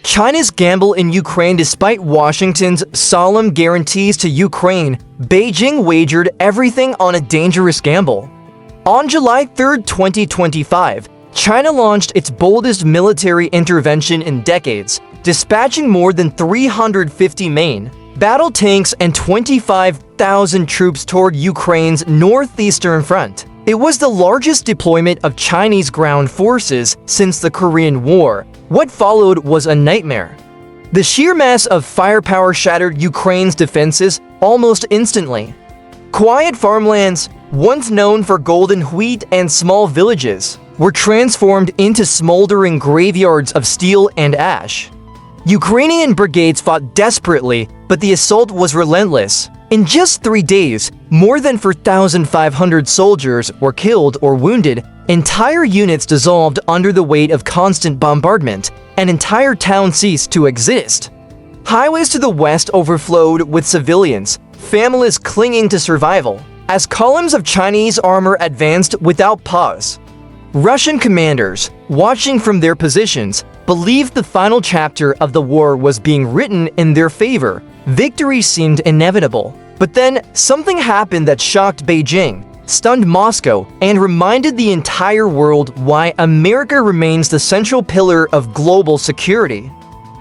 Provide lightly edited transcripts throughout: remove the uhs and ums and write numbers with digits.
China's gamble in Ukraine. Despite Washington's solemn guarantees to Ukraine, Beijing wagered everything on a dangerous gamble. On July 3, 2025, China launched its boldest military intervention in decades, dispatching more than 350 main battle tanks and 25,000 troops toward Ukraine's northeastern front. It was the largest deployment of Chinese ground forces since the Korean War. What followed was a nightmare. The sheer mass of firepower shattered Ukraine's defenses almost instantly. Quiet farmlands, once known for golden wheat and small villages, were transformed into smoldering graveyards of steel and ash. Ukrainian brigades fought desperately, but the assault was relentless. In just 3 days, more than 4,500 soldiers were killed or wounded, entire units dissolved under the weight of constant bombardment, and entire towns ceased to exist. Highways to the west overflowed with civilians, families clinging to survival, as columns of Chinese armor advanced without pause. Russian commanders, watching from their positions, believed the final chapter of the war was being written in their favor. Victory seemed inevitable. But then, something happened that shocked Beijing, stunned Moscow, and reminded the entire world why America remains the central pillar of global security.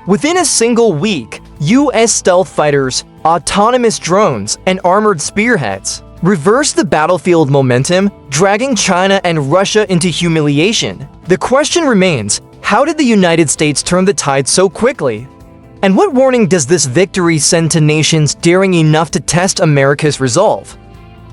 Within a single week, U.S. stealth fighters, autonomous drones, and armored spearheads reversed the battlefield momentum, dragging China and Russia into humiliation. The question remains, how did the United States turn the tide so quickly? And what warning does this victory send to nations daring enough to test America's resolve?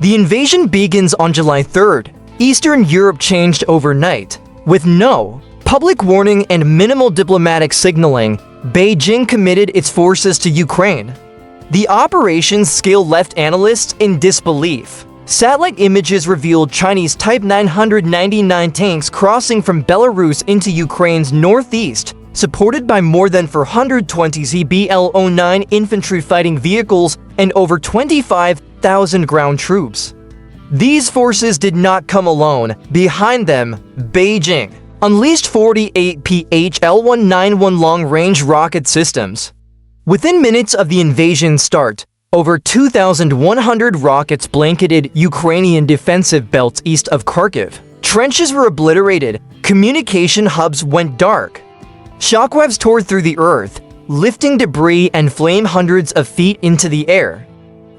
The invasion begins on July 3rd. Eastern Europe changed overnight. With no public warning and minimal diplomatic signaling, Beijing committed its forces to Ukraine. The operation's scale left analysts in disbelief. Satellite images revealed Chinese Type 999 tanks crossing from Belarus into Ukraine's northeast, supported by more than 420 ZBL-09 infantry fighting vehicles and over 25,000 ground troops. These forces did not come alone. Behind them, Beijing unleashed 48 PH-L191 long-range rocket systems. Within minutes of the invasion's start, over 2,100 rockets blanketed Ukrainian defensive belts east of Kharkiv. Trenches were obliterated, communication hubs went dark. Shockwaves tore through the earth, lifting debris and flame hundreds of feet into the air.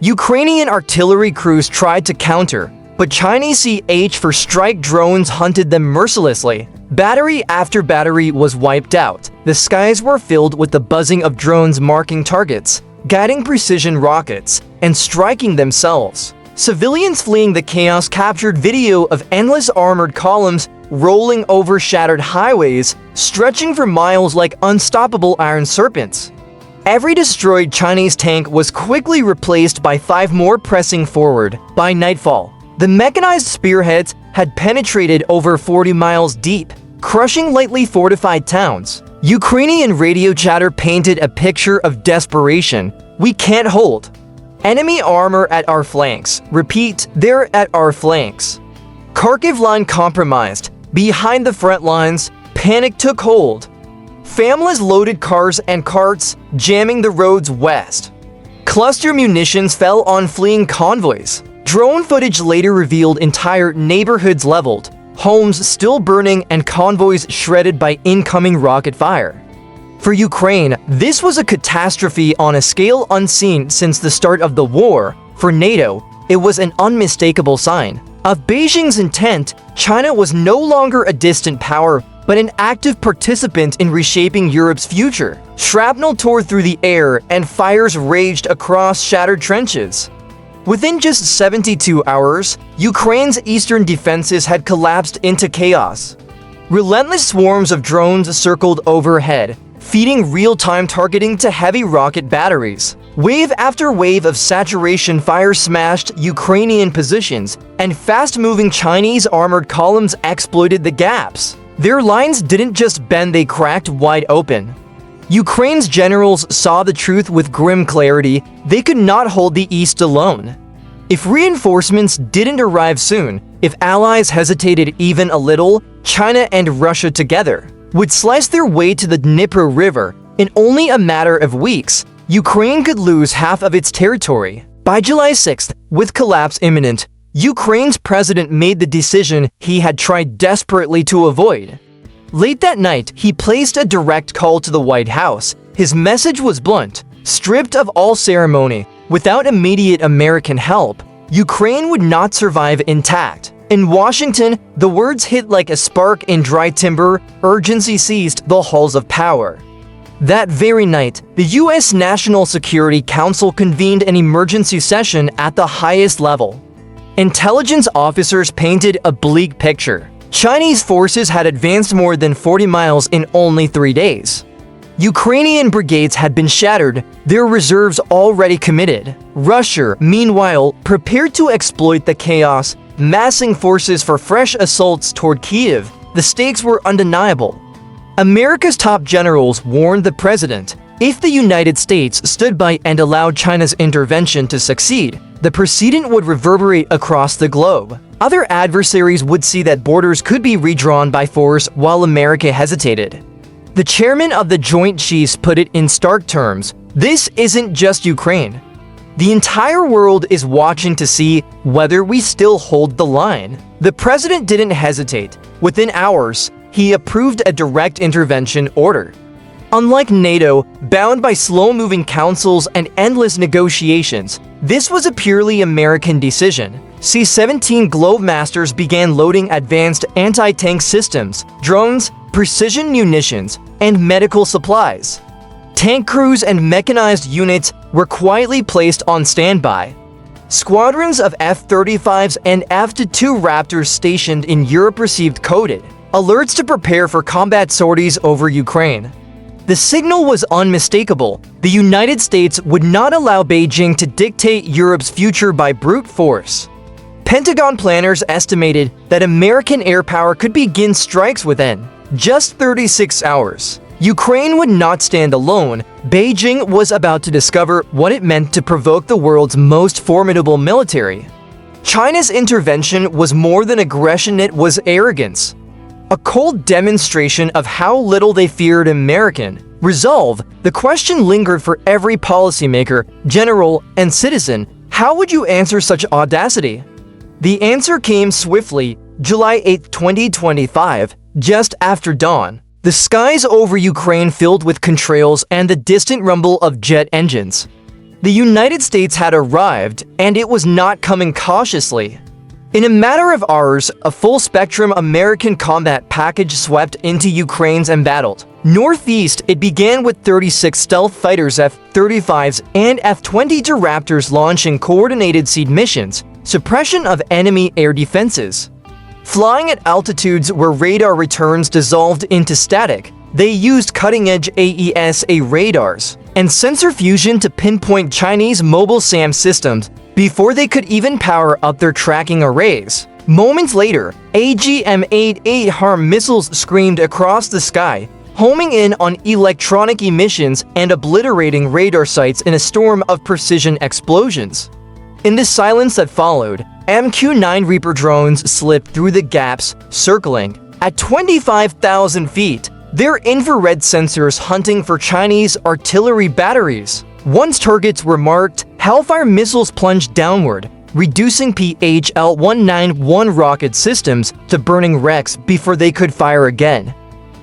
Ukrainian artillery crews tried to counter, but Chinese CH-4 strike drones hunted them mercilessly. Battery after battery was wiped out. The skies were filled with the buzzing of drones marking targets, guiding precision rockets, and striking themselves. Civilians fleeing the chaos captured video of endless armored columns rolling over shattered highways, stretching for miles like unstoppable iron serpents. Every destroyed Chinese tank was quickly replaced by 5 more pressing forward. By nightfall, the mechanized spearheads had penetrated over 40 miles deep, crushing lightly fortified towns. Ukrainian radio chatter painted a picture of desperation. We can't hold. Enemy armor at our flanks. Repeat, they're at our flanks. Kharkiv line compromised. Behind the front lines, panic took hold. Families loaded cars and carts, jamming the roads west. Cluster munitions fell on fleeing convoys. Drone footage later revealed entire neighborhoods leveled, homes still burning and convoys shredded by incoming rocket fire. For Ukraine, this was a catastrophe on a scale unseen since the start of the war. For NATO, it was an unmistakable sign of Beijing's intent. China was no longer a distant power, but an active participant in reshaping Europe's future. Shrapnel tore through the air and fires raged across shattered trenches. Within just 72 hours, Ukraine's eastern defenses had collapsed into chaos. Relentless swarms of drones circled overhead, feeding real-time targeting to heavy rocket batteries. Wave after wave of saturation fire smashed Ukrainian positions, and fast-moving Chinese armored columns exploited the gaps. Their lines didn't just bend, they cracked wide open. Ukraine's generals saw the truth with grim clarity. They could not hold the East alone. If reinforcements didn't arrive soon, if allies hesitated even a little, China and Russia together would slice their way to the Dnipro River, In only a matter of weeks, Ukraine could lose half of its territory. By July 6th, with collapse imminent, Ukraine's president made the decision he had tried desperately to avoid. Late that night, he placed a direct call to the White House. His message was blunt: stripped of all ceremony, without immediate American help, Ukraine would not survive intact. In Washington, the words hit like a spark in dry timber. Urgency seized the halls of power. That very night, the U.S. National Security Council convened an emergency session at the highest level. Intelligence officers painted a bleak picture. Chinese forces had advanced more than 40 miles in only 3 days. Ukrainian brigades had been shattered, their reserves already committed. Russia, meanwhile, prepared to exploit the chaos, massing forces for fresh assaults toward Kyiv. The stakes were undeniable. America's top generals warned the president, if the United States stood by and allowed China's intervention to succeed, the precedent would reverberate across the globe. Other adversaries would see that borders could be redrawn by force while America hesitated. The chairman of the Joint Chiefs put it in stark terms: this isn't just Ukraine. The entire world is watching to see whether we still hold the line. The president didn't hesitate. Within hours, he approved a direct intervention order. Unlike NATO, bound by slow-moving councils and endless negotiations, this was a purely American decision. C-17 Globemasters began loading advanced anti-tank systems, drones, precision munitions, and medical supplies. Tank crews and mechanized units were quietly placed on standby. Squadrons of F-35s and F-22 Raptors stationed in Europe received coded alerts to prepare for combat sorties over Ukraine. The signal was unmistakable. The United States would not allow Beijing to dictate Europe's future by brute force. Pentagon planners estimated that American air power could begin strikes within just 36 hours. Ukraine would not stand alone. Beijing was about to discover what it meant to provoke the world's most formidable military. China's intervention was more than aggression, it was arrogance. A cold demonstration of how little they feared American resolve. The question lingered for every policymaker, general, and citizen: how would you answer such audacity? The answer came swiftly. July 8, 2025, just after dawn. The skies over Ukraine filled with contrails and the distant rumble of jet engines. The United States had arrived, and it was not coming cautiously. In a matter of hours, a full-spectrum American combat package swept into Ukraine's embattled northeast. It began with 36 stealth fighters, F-35s, and F-22 Raptors launching coordinated seed missions, suppression of enemy air defenses. Flying at altitudes where radar returns dissolved into static, they used cutting-edge AESA radars and sensor fusion to pinpoint Chinese mobile SAM systems before they could even power up their tracking arrays. Moments later, AGM-88 HARM missiles screamed across the sky, homing in on electronic emissions and obliterating radar sites in a storm of precision explosions. In the silence that followed, MQ-9 Reaper drones slipped through the gaps, circling at 25,000 feet, their infrared sensors hunting for Chinese artillery batteries. Once targets were marked, Hellfire missiles plunged downward, reducing PHL-191 rocket systems to burning wrecks before they could fire again.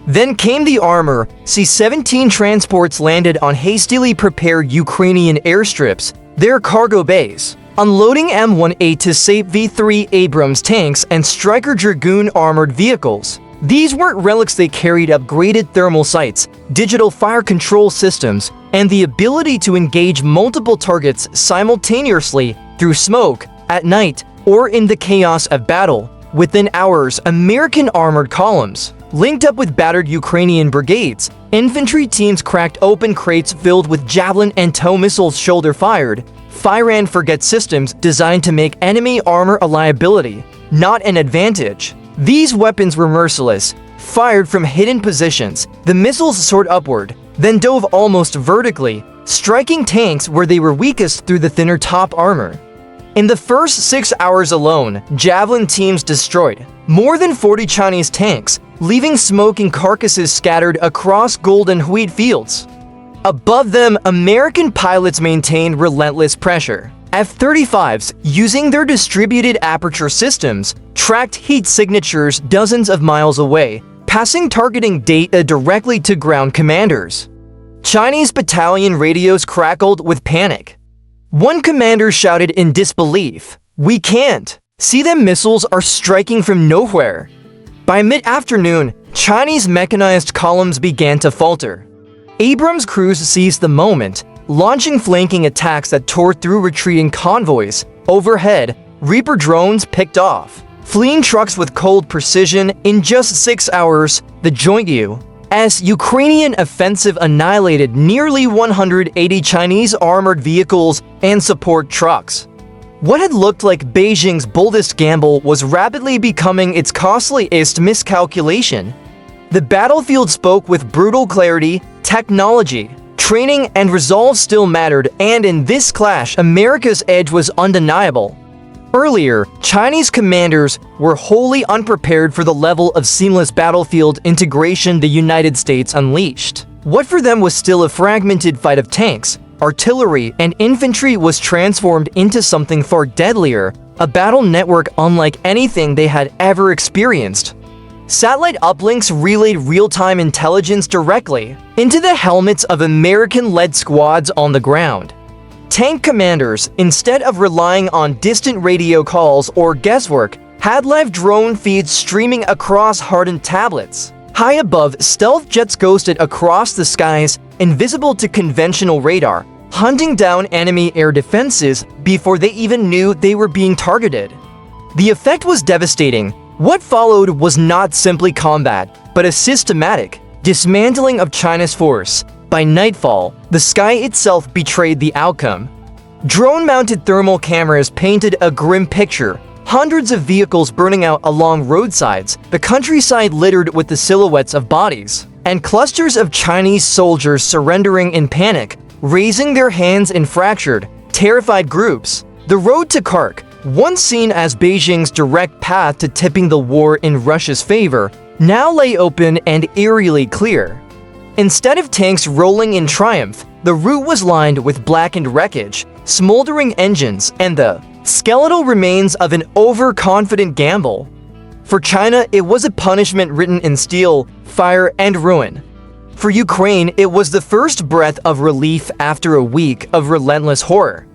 Then came the armor. C-17 transports landed on hastily prepared Ukrainian airstrips, their cargo bays, unloading M1A to save V3 Abrams tanks and Stryker Dragoon armored vehicles. These weren't relics, they carried upgraded thermal sights, digital fire control systems, and the ability to engage multiple targets simultaneously through smoke, at night, or in the chaos of battle. Within hours, American armored columns linked up with battered Ukrainian brigades. Infantry teams cracked open crates filled with javelin and tow missiles shoulder-fired. Fire and forget systems designed to make enemy armor a liability, not an advantage. These weapons were merciless, fired from hidden positions. The missiles soared upward, then dove almost vertically, striking tanks where they were weakest through the thinner top armor. In the first 6 hours alone, Javelin teams destroyed more than 40 Chinese tanks, leaving smoking carcasses scattered across gold and wheat fields. Above them, American pilots maintained relentless pressure. F-35s, using their distributed aperture systems, tracked heat signatures dozens of miles away, passing targeting data directly to ground commanders. Chinese battalion radios crackled with panic. One commander shouted in disbelief, "We can't! See, them missiles are striking from nowhere." By mid-afternoon, Chinese mechanized columns began to falter. Abrams crews seized the moment, launching flanking attacks that tore through retreating convoys. Overhead, Reaper drones picked off, fleeing trucks with cold precision. In just 6 hours, the joint U.S. Ukrainian offensive annihilated nearly 180 Chinese armored vehicles and support trucks. What had looked like Beijing's boldest gamble was rapidly becoming its costliest miscalculation. The battlefield spoke with brutal clarity. Technology, training, and resolve still mattered, and in this clash, America's edge was undeniable. Earlier, Chinese commanders were wholly unprepared for the level of seamless battlefield integration the United States unleashed. What for them was still a fragmented fight of tanks, artillery, and infantry was transformed into something far deadlier, a battle network unlike anything they had ever experienced. Satellite uplinks relayed real-time intelligence directly into the helmets of American-led squads on the ground. Tank commanders, instead of relying on distant radio calls or guesswork, had live drone feeds streaming across hardened tablets. High above, stealth jets ghosted across the skies, invisible to conventional radar, hunting down enemy air defenses before they even knew they were being targeted. The effect was devastating. What followed was not simply combat, but a systematic dismantling of China's force. By nightfall, the sky itself betrayed the outcome. Drone-mounted thermal cameras painted a grim picture, hundreds of vehicles burning out along roadsides, the countryside littered with the silhouettes of bodies, and clusters of Chinese soldiers surrendering in panic, raising their hands in fractured, terrified groups. The road to Khark, once seen as Beijing's direct path to tipping the war in Russia's favor, now lay open and eerily clear. Instead of tanks rolling in triumph, the route was lined with blackened wreckage, smoldering engines, and the skeletal remains of an overconfident gamble. For China, it was a punishment written in steel, fire, and ruin. For Ukraine, it was the first breath of relief after a week of relentless horror.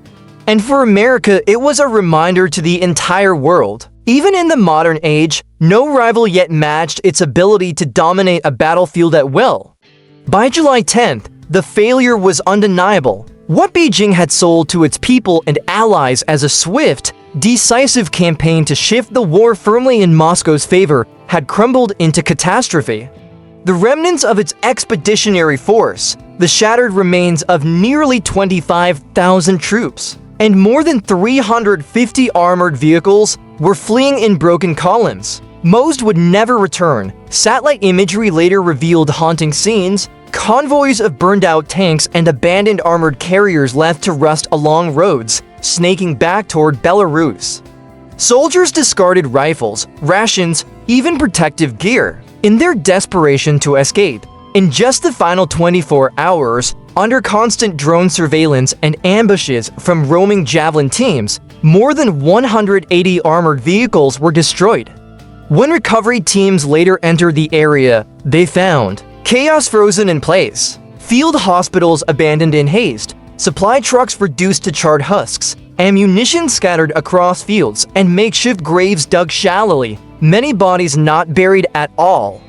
And for America, it was a reminder to the entire world. Even in the modern age, no rival yet matched its ability to dominate a battlefield at will. By July 10th, the failure was undeniable. What Beijing had sold to its people and allies as a swift, decisive campaign to shift the war firmly in Moscow's favor had crumbled into catastrophe. The remnants of its expeditionary force, the shattered remains of nearly 25,000 troops, and more than 350 armored vehicles were fleeing in broken columns. Most would never return. Satellite imagery later revealed haunting scenes, convoys of burned-out tanks and abandoned armored carriers left to rust along roads, snaking back toward Belarus. Soldiers discarded rifles, rations, even protective gear, in their desperation to escape. In just the final 24 hours, under constant drone surveillance and ambushes from roaming Javelin teams, more than 180 armored vehicles were destroyed. When recovery teams later entered the area, they found chaos frozen in place, field hospitals abandoned in haste, supply trucks reduced to charred husks, ammunition scattered across fields, and makeshift graves dug shallowly, many bodies not buried at all.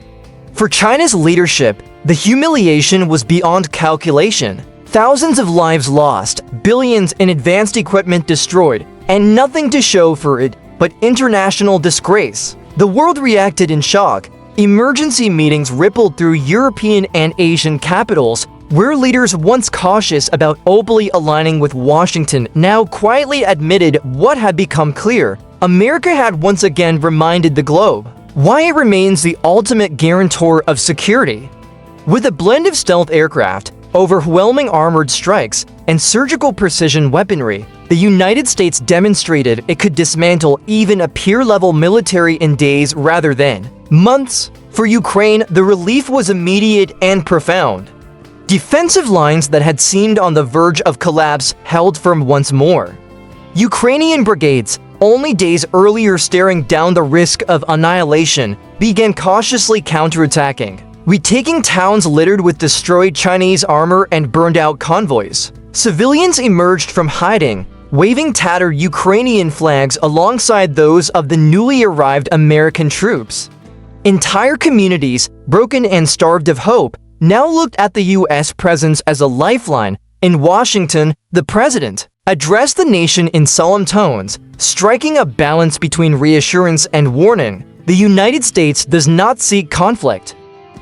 For China's leadership, the humiliation was beyond calculation. Thousands of lives lost, billions in advanced equipment destroyed, and nothing to show for it but international disgrace. The world reacted in shock. Emergency meetings rippled through European and Asian capitals, where leaders once cautious about openly aligning with Washington now quietly admitted what had become clear. America had once again reminded the globe why it remains the ultimate guarantor of security. With a blend of stealth aircraft, overwhelming armored strikes, and surgical precision weaponry, the United States demonstrated it could dismantle even a peer-level military in days rather than months. For Ukraine, the relief was immediate and profound. Defensive lines that had seemed on the verge of collapse held firm once more. Ukrainian brigades, only days earlier staring down the risk of annihilation, began cautiously counterattacking, retaking towns littered with destroyed Chinese armor and burned-out convoys. Civilians emerged from hiding, waving tattered Ukrainian flags alongside those of the newly arrived American troops. Entire communities, broken and starved of hope, now looked at the U.S. presence as a lifeline. In Washington, the president addressed the nation in solemn tones, striking a balance between reassurance and warning. The United States does not seek conflict.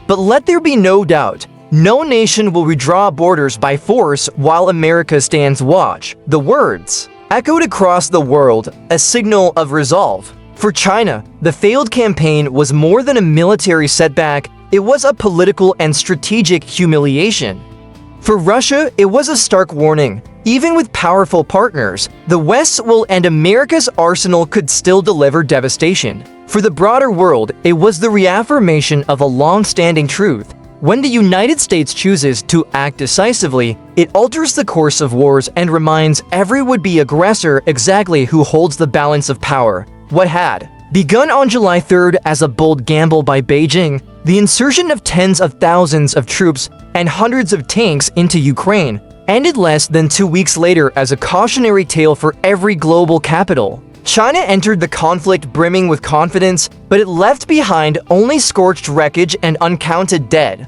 But let there be no doubt, no nation will redraw borders by force while America stands watch. The words echoed across the world, a signal of resolve. For China, the failed campaign was more than a military setback, it was a political and strategic humiliation. For Russia, it was a stark warning. Even with powerful partners, the West's will and America's arsenal could still deliver devastation. For the broader world, it was the reaffirmation of a long-standing truth. When the United States chooses to act decisively, it alters the course of wars and reminds every would-be aggressor exactly who holds the balance of power. What had begun on July 3rd as a bold gamble by Beijing, the insertion of tens of thousands of troops and hundreds of tanks into Ukraine, ended less than 2 weeks later as a cautionary tale for every global capital. China entered the conflict brimming with confidence, but it left behind only scorched wreckage and uncounted dead.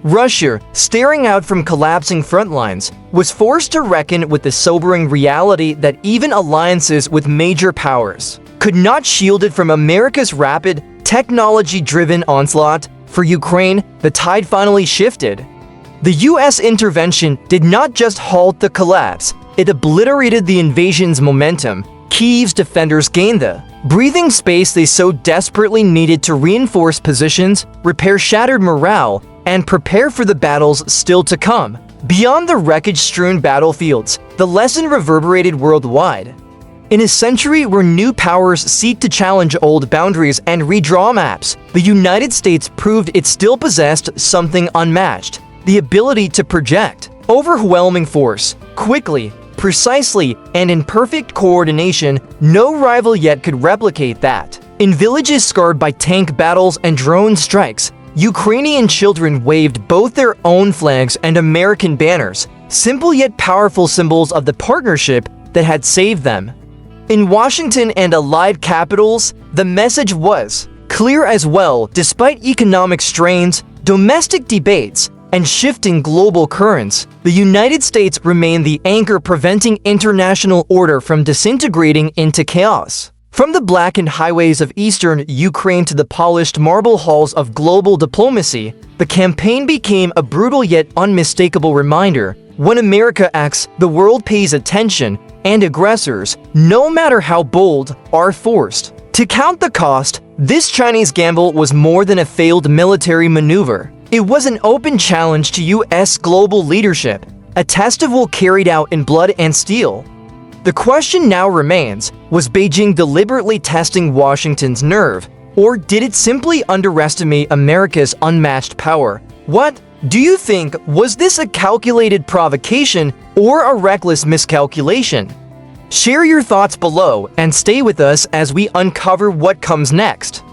Russia, staring out from collapsing front lines, was forced to reckon with the sobering reality that even alliances with major powers could not shield it from America's rapid, technology-driven onslaught. For Ukraine, the tide finally shifted. The U.S. intervention did not just halt the collapse, it obliterated the invasion's momentum. Kyiv's defenders gained the breathing space they so desperately needed to reinforce positions, repair shattered morale, and prepare for the battles still to come. Beyond the wreckage-strewn battlefields, the lesson reverberated worldwide. In a century where new powers seek to challenge old boundaries and redraw maps, the United States proved it still possessed something unmatched: the ability to project overwhelming force, quickly, precisely, and in perfect coordination. No rival yet could replicate that. In villages scarred by tank battles and drone strikes, Ukrainian children waved both their own flags and American banners, simple yet powerful symbols of the partnership that had saved them. In Washington and allied capitals, the message was clear as well. Despite economic strains, domestic debates, and shifting global currents, the United States remained the anchor preventing international order from disintegrating into chaos. From the blackened highways of eastern Ukraine to the polished marble halls of global diplomacy, the campaign became a brutal yet unmistakable reminder: when America acts, the world pays attention, and aggressors, no matter how bold, are forced to count the cost. This Chinese gamble was more than a failed military maneuver. It was an open challenge to U.S. global leadership, a test of will carried out in blood and steel. The question now remains, was Beijing deliberately testing Washington's nerve, or did it simply underestimate America's unmatched power? What do you think? Was this a calculated provocation or a reckless miscalculation? Share your thoughts below and stay with us as we uncover what comes next.